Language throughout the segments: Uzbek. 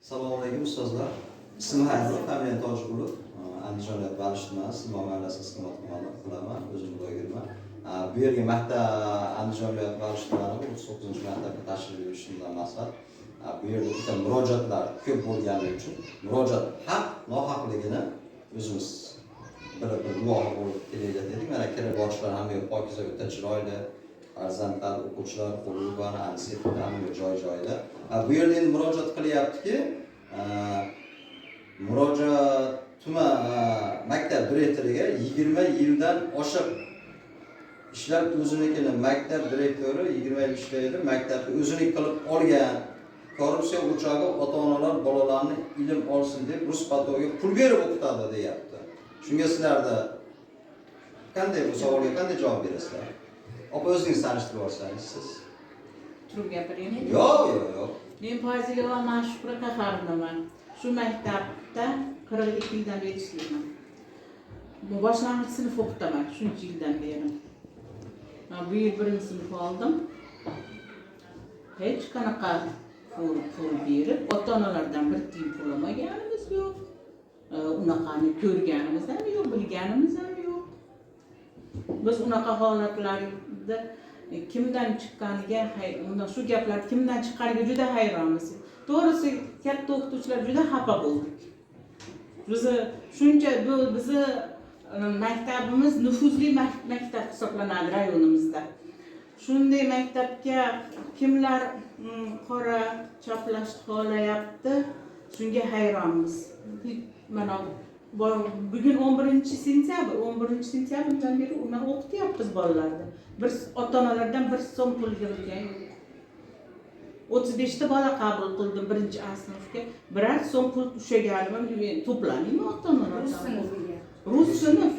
Assalomu alaykum ustozlar. Ismim Haydar, familiyam Tojqulov. Andijon viloyati Balish tumani, Silmo mahallasi xizmat qilaman, o'zim blogerman. Bu yerga maktab Andijon viloyati Balish tumani 39-maktabga tashrif buyurishimdan maqsad bu yerda bitta murojaatlar ko'p bo'lgani uchun murojaat haq nohaqligini o'zimiz bir guvohi bo'lib kelaylik dedik. Mana kirib borishlar hamma pokiza, o'ta chiroyli. Farzandlar, o'quvchilar qo'llangan ansiklopediya hamma joy-joyida. Bu yerda endi murojaat qilyaptiki, murojaat tuman maktab direktoriga 20 yildan oshiq ishlab o'zinikini maktab direktori 20 yil ishlaydi, maktabni o'ziniki qilib olgan. Korrupsiya o'chog'i ota-onalar bolalarni ilm olsin deb rus patoga pul berib o'qitadi deyapti. Shunga sizlarda qanday bu savolga qanday javob berasizlar? Opa o'zingiz tanishtirib olsangiz siz. Turib gapiraymi? Yo'q. Men Fozilova Mashhura Qafarovnaman. Shu maktabda 42 yildan beri ishlayman. Bu boshlang'ich sinf o'qitaman, shuncha yildan beri. Bu yil 1-sinf oldim. Hech qanaqa pul berib, ota-onalardan bir tiyin pul olmaganimiz yo'q. Unaqani ko'rganimiz ham yo'q, bilganimiz ham yo'q. Biz unaqa holatlarda kimdan chiqqaniga, unda shu gaplar kimdan chiqqaniga juda hayronmiz. To'g'risi, katta o'qituvchilar juda xafa bo'ldik. Bizi maktabimiz nufuzli maktab hisoblanadi rayonimizda. Shunday maktabga kimlar qora chaplash xohlayapti, shunga hayronmiz. Mana bugun 11-sentyabrdan beri mana o'qityapmiz bolalarni. Bir ota-onalardan 1 so'm pul yig'ilgan yo'q. 35 ta bola qabul qildim 1-sinfga. 1 so'm pul ushlaganimni to'plamaymi ota-onalardan? Rus sinf.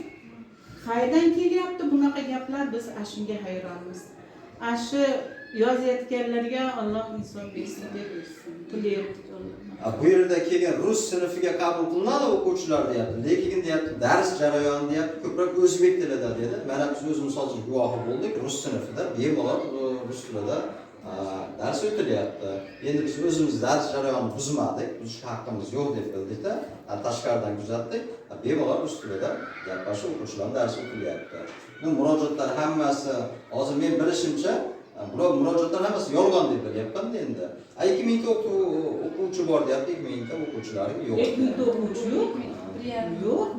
Qaydan kelyapti bunaqa gaplar? Biz shunga hayronmiz. Shu yozayotganlarga Alloh insof bersin deb tilayapti. Bu yerda kelgan rus sinfiga qabul qilinadi o'quvchilar deyapti. Lekin deyapti, dars jarayoni deyapti, ko'proq o'zbek tilida dedi. Mana biz o'zimiz hozir guvohi bo'ldik, rus sinfida bemalol rus tilida dars o'tilyapti. Endi biz o'zimiz dars jarayonini buzmadik, buzish haqqimiz yo'q deb bildikda, tashqaridan kuzatdik. Bemalol rus tilida gaplashib o'quvchilarning darsi o'tilyapti. Bu murojaatlar hammasi hozir men bilishimcha bular murojaatlar hammasi yolg'on deb bilyapman endi. 2000 ta o'quvchi bor deyapti, 2000 ta o'quvchilari yo'q. 2000 ta o'quvchi yo'q. Yo'q.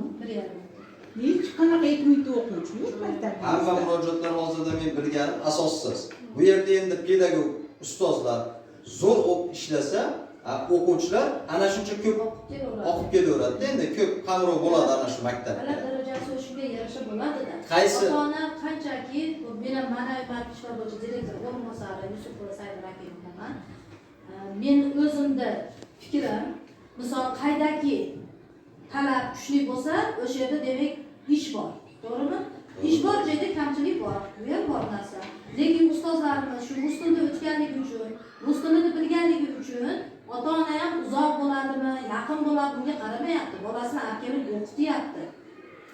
Hech qanaqa 2000 ta o'quvchi yo'q maktabda. Hamma murojaatlar hozirda men bilganim asossiz. Bu yerda endi pedagog ustozlar zo'r ishlasa, o'quvchilar ana shuncha ko'p o'qib kelaveradi. Endi ko'p qamrov bo'ladi ana shu maktabda. Talab darajasi shunga yarasha bo'ladi-da. Qaysi ota-ona qanchaki men ma'naviy tarbiya ishlar bo'yicha direktor o'rinbosari Yusupova Saida Rakimovman. Men o'zimda fikrim, misol qaydaki talab kuchli bo'lsa, o'sha yerda demak ish bor. To'g'rimi? Ish bor joyda kamchilik bor. Bu ham bor narsa. Lekin ustozlarimiz shu rus tilida o'tganligi uchun, rus tilini bilganligi uchun ota-ona ham uzoq bo'ladimi, yaqin bo'ladi, bunga qaramayapti. Bolasini olib kelib o'qityapti.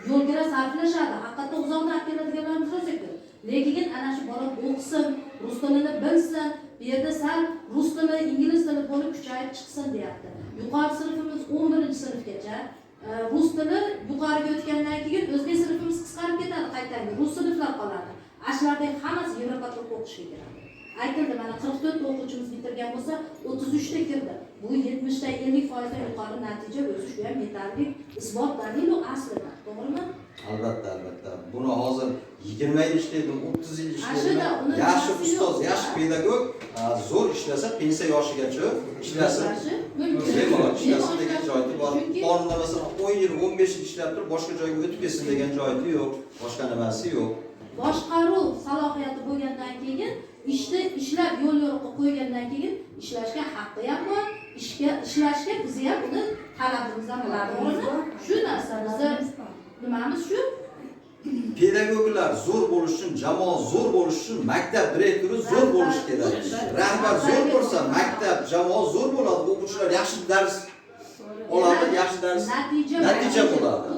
Yo'lga sarflashadi. Haqiqatda uzoqdan olib keladiganlarimiz rosa ko'p. Lekin ana shu bola o'qisin, rus tilini bilsin, bu yerda sal rus tili, ingliz tili bo'lib kuchayib chiqsin deyapti. Yuqori sinfimiz 11-sinfgacha rus tili yuqoriga o'tgandan keyin o'zbek sinfimiz qisqarib ketadi qaytadan. Rus sinflar qoladi. Ashlardagi hammasi Yevropada o'qishga kiradi. Aytildi, mana 44 ta o'quvchimiz bitirgan bo'lsa, 33 ta kirdi. Bu 70 ta 50% yuqori natija o'zi shu ham yetarli isbot dalil aslida. To'g'rimi? Albatta. Buni hozir 20 yil ishlaydim, 30 yil ishlaydim. Yaxshi ustoz, yaxshi pedagog zo'r ishlasa, pensiya yoshigacha ishlasin. Bemalol ishlasin degan joyi bor. Qonunda masalan 10 yil, 15 yil ishlab turib boshqa joyga o'tib ketsin degan joyi yo'q, boshqa nimasi yo'q. Boshqaruv salohiyati bo'lgandan keyin ishlab yo'l yo'riqqa qo'ygandan keyin ishlashga haqqi ham bor. Ishlashga biz ham uni talabimizdan bo'ladi. Shu narsa nimamiz shu? Pedagoglar zo'r bo'lish uchun, jamoa zo'r bo'lish uchun maktab direktori zo'r bo'lishi kerak. Rahbar zo'r bo'lsa, maktab, jamoa zo'r bo'ladi. O'quvchilar yaxshi dars oladi, yaxshi dars natija bo'ladi.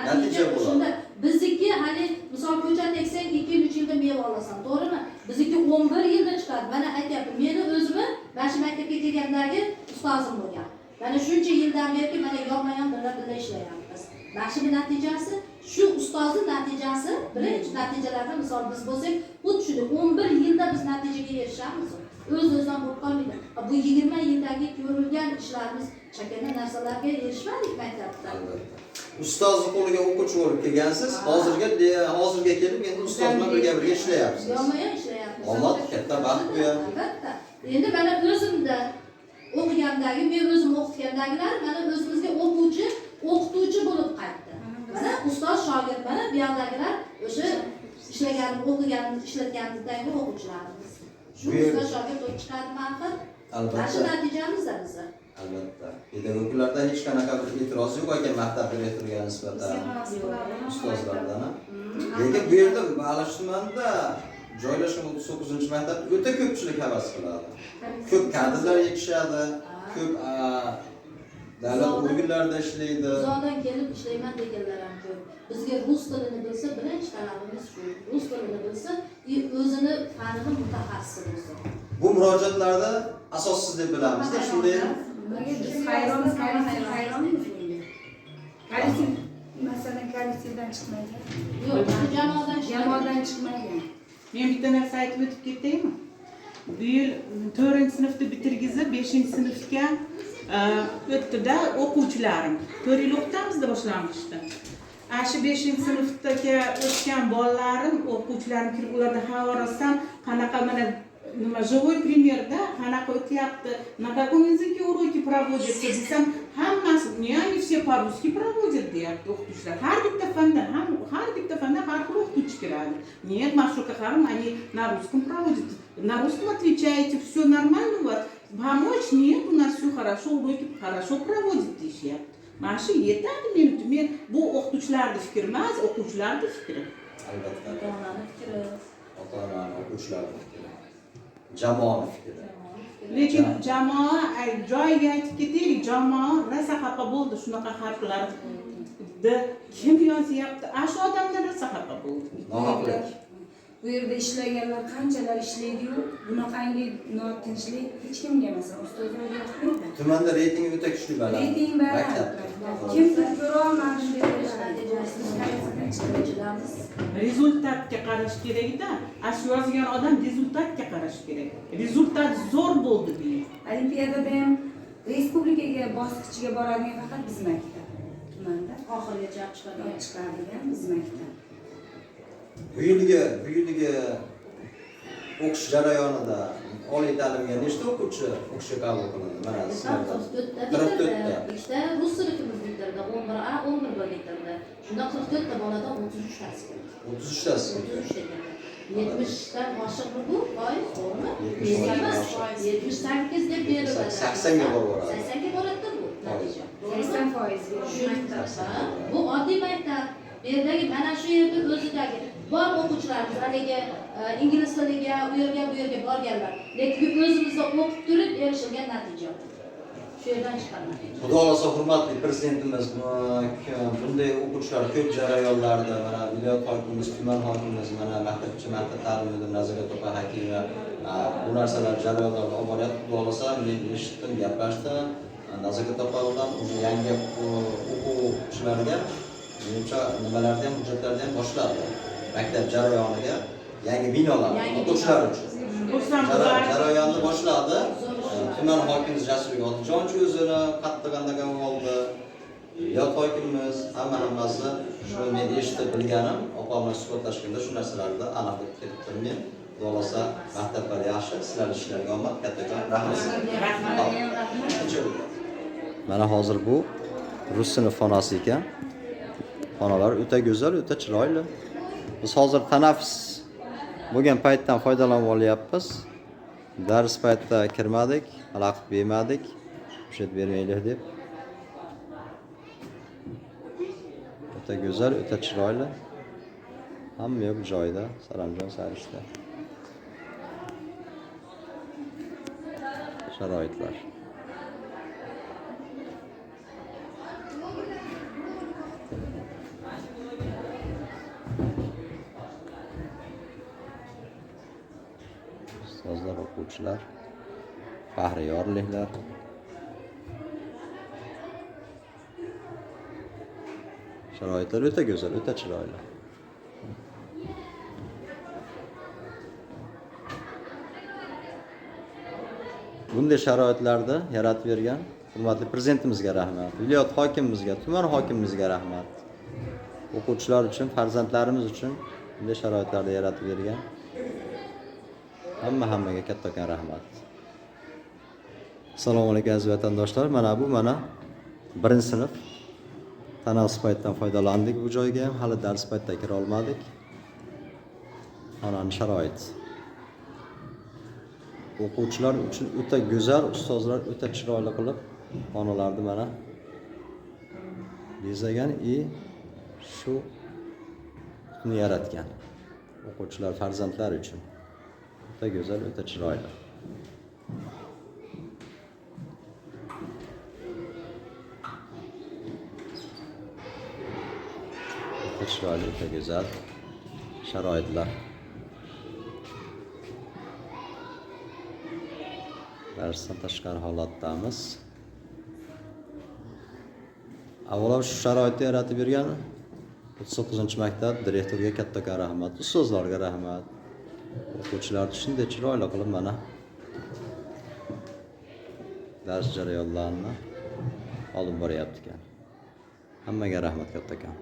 Natija bo'ladi. Bizniki hali misol ko'chat eksang 2-3 yilda meva olasan, to'g'rimi? Bizniki 11 yilda chiqadi. Mana aytyapman, meni o'zimni mana shu maktabga kelgandagi ustozim bo'lgan. Mana shuncha yildan beri mana yonma-yon birga ishlayapmiz. Mana shu natijasi, shu ustozning natijasi, birinchi natijalarda misol biz bo'lsak, xuddi shunday 11 yilda biz natijaga erishamiz. O'z-o'zidan bo'lib qolmaydi. Bu 20 yildagi ko'rilgan ishlarimiz chakana narsalarga erishmadik maktabda. Ustozni qo'liga o'quvchi bo'lib kelgansiz, hozirga kelib endi ustoz bilan birga ishlayapsiz. Yonma-yon ishlayapmiz. Alloh katta baxt bu ya. Albatta. Endi mana o'zimda o'qigandagi, men o'zim o'qitgandagilar mana o'zimizga o'qituvchi bo'lib qaytdi. Mana ustoz shogird mana bu yoqdagilar o'sha ishlagan, o'qigan, ishlatganimizdagi o'quvchilarimiz. Shu ustoz shogird bo'lib chiqadimi axir? Albatta. Mana shu natijamizda bizlar. Albatta. Pedagoglardan hech qanaqa bir e'tiroz yo'q ekan maktab direktoriga nisbatan ustozlardan. Lekin bu yerda Baliq tumanida joylashgan 39-maktab o'ta ko'pchilik havas qiladi. Ko'p kadrlar yetishadi, ko'p davlat organlarida ishlaydi. Uzoqdan kelib ishlayman deganlar ham ko'p. Bizga rus tilini bilsa, birinchi talabimiz shu. Rus tilini bilsa, o'zini fanini mutaxassisi bo'lsin. Bu murojaatlarda asossiz deb bilamiz-da, shunday. Biz hayronmiz, hayronmiz. Kolektiv, masalan, kollektivdan chiqmagan. Yo'q, jamoadan chiqmagan. Men bitta narsa aytib o'tib ketaymi? Bu yil 4-sinfni bitirgizib 5-sinfga o'tdi-da o'quvchilarim. 4 yil o'qitamizda boshlang'ishda. Shu 5-sinfga o'tgan bolalarim, o'quvchilarim kirib ularda havorasam qanaqa mana nima живой примерda qanaqa o'tyapti, на каком языке уроки проводятся desam, hammasi, они все по-русски проводят deyapti o'qituvchilar. Har bitta fandan har xil o'qituvchi kiradi. Нет, Машука Харам, они на русском проводят. На русском отвечаете, все нормально у вас. Помочь? Нет, у нас все хорошо, уроки хорошо проводят deyapti. Mana shu yetadi men uchun. Men bu o'qituvchilarning fikri emas, o'quvchilarning fikri. Albatta. ota-onaning fikri. Ota-ona, o'quvchilarning fikri. Jamoaning fikri. Lekin jamoa joyiga aytib ketaylik, jamoa rosa xafa bo'ldi shunaqa harflarni kim yozyapti? Shu odamlar rosa xafa bo'ldi. Nohaqlik. Bu yerda ishlaganlar qanchalar ishlaydi-yu, bunaqangi notinchlik hech kimga masalan ustozlarga yoqmaydi. Tumanda reytingi o'ta kuchli baland. Reyting baland. Kim ko'ra olmadi Rezultatga qarash kerak-da. Shu yozgan odam rezultatga qarash kerak. Rezultat zo'r bo'ldi deydi. Olimpiadada ham respublikaga bosqichiga boradigan faqat biz maktab. Tumanda Oxirigacha chiqadigan biz maktab. Bu yilgi o'qish jarayonida oliy ta'limga nechta o'quvchi o'qishga qabul qilindi? Mana sizlarda 44 ikkita rus sinfimiz bitirdi, 11A, 11B bitirdi. Shunda 44 ta boladan 33 tasi keldi. 33 tasi. 70 dan oshiqmi bu foiz, to'g'rimi? 78 deb beriladi. 80 ga boradi. 80 ga boradi bu natija. 80% Bu oddiy maktab. Bu yerdagi mana shu yerda o'zidagi bor o'quvchilarimiz haligi ingliz tiliga, u yerga borganlar. Lekin o'zimizda o'qib turib erishilgan natija. Shu yerdan chiqqan natija. Xudo xolasa hurmatli prezidentimiz bunday o'quvchilar ko'p jarayonlarda mana viloyat hokimimiz, tuman hokimimiz, mana maktabgacha maktab ta'lim müdiri Nazorat opa Hakimova bu narsalar jarayonlarda olib boryapti. Xudo xolasa men eshitdim, gaplashdim. Nazorat opa bilan yangi o'quvchilarga menimcha nimalarni ham hujjatlarni ham boshladi. Maktab jarayoniga yangi binolar o'quvchilar uchun jarayonni boshladi. Tuman hokimimiz Jasurbek Otajonovich o'zini qattiq andagan oldi. Viloyat hokimimiz hammasi shuni men eshitib bilganim, opam bilan suhbatlashganda shu narsalarni aniqlab ketdim men. Xudo xolasa maktablar yaxshi, sizlar ishlarga omad, kattakon rahmat. Mana hozir bu rus sinf xonasi ekan. Xonalar o'ta go'zal, o'ta chiroyli. Biz hozir tanaffus bo'lgan paytdan foydalanib olyapmiz. Dars paytida kirmadik, xalaqit bermadik, ruxsat bermaylik deb. O'ta go'zal, o'ta chiroyli. Hamma yo'q joyida, saramjon sarishta. Sharoitlar. Ustozlar, o'quvchilar, faxriyorliklar. Sharoitlar o'ta go'zal, o'ta chiroyli. Bunday sharoitlarda yaratib bergan hurmatli prezidentimizga rahmat, viloyat hokimimizga, tuman hokimimizga rahmat. O'quvchilar uchun, farzandlarimiz uchun bunday sharoitlarni yaratib bergan hammaga kattakon rahmat. Assalomu alaykum aziz vatandoshlar. Mana birinchi sinf tanaffus paytidan foydalandik bu joyga ham. Hali dars paytida kira olmadik. Mana sharoit. O'quvchilar uchun o'ta go'zal, ustozlar o'ta chiroyli qilib xonalarni mana bezagan shu ni yaratgan. O'quvchilar farzandlar uchun o'ta go'zal, o'ta chiroyli. O'ta chiroyli, o'ta go'zal sharoitlar. Darsdan tashqari holatdamiz. Avvalo shu sharoitni yaratib bergan 39-maktab direktoriga kattakon rahmat, ustozlarga rahmat. O'quvchilar shunday chiroyli qilib mana dars jarayonlarini olib boryapti ekan. Hammaga rahmat kattakon.